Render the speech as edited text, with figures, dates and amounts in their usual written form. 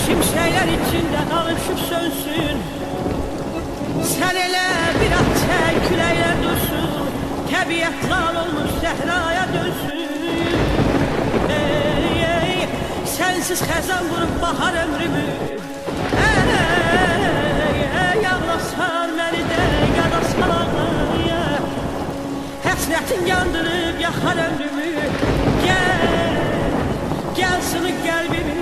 Şimşekler içinden alışıp sönsün. Sen elə bir at çək, küləklər dursun. Təbiət lal olmuş səhraya dönsün. Sensiz xəzan vurub bahar ömrümü. Yağla sar məni də, yada salağlaya. Həsrətin yandırıb yaxar ömrümü. Gəl, gəl sınıq qəlbimi.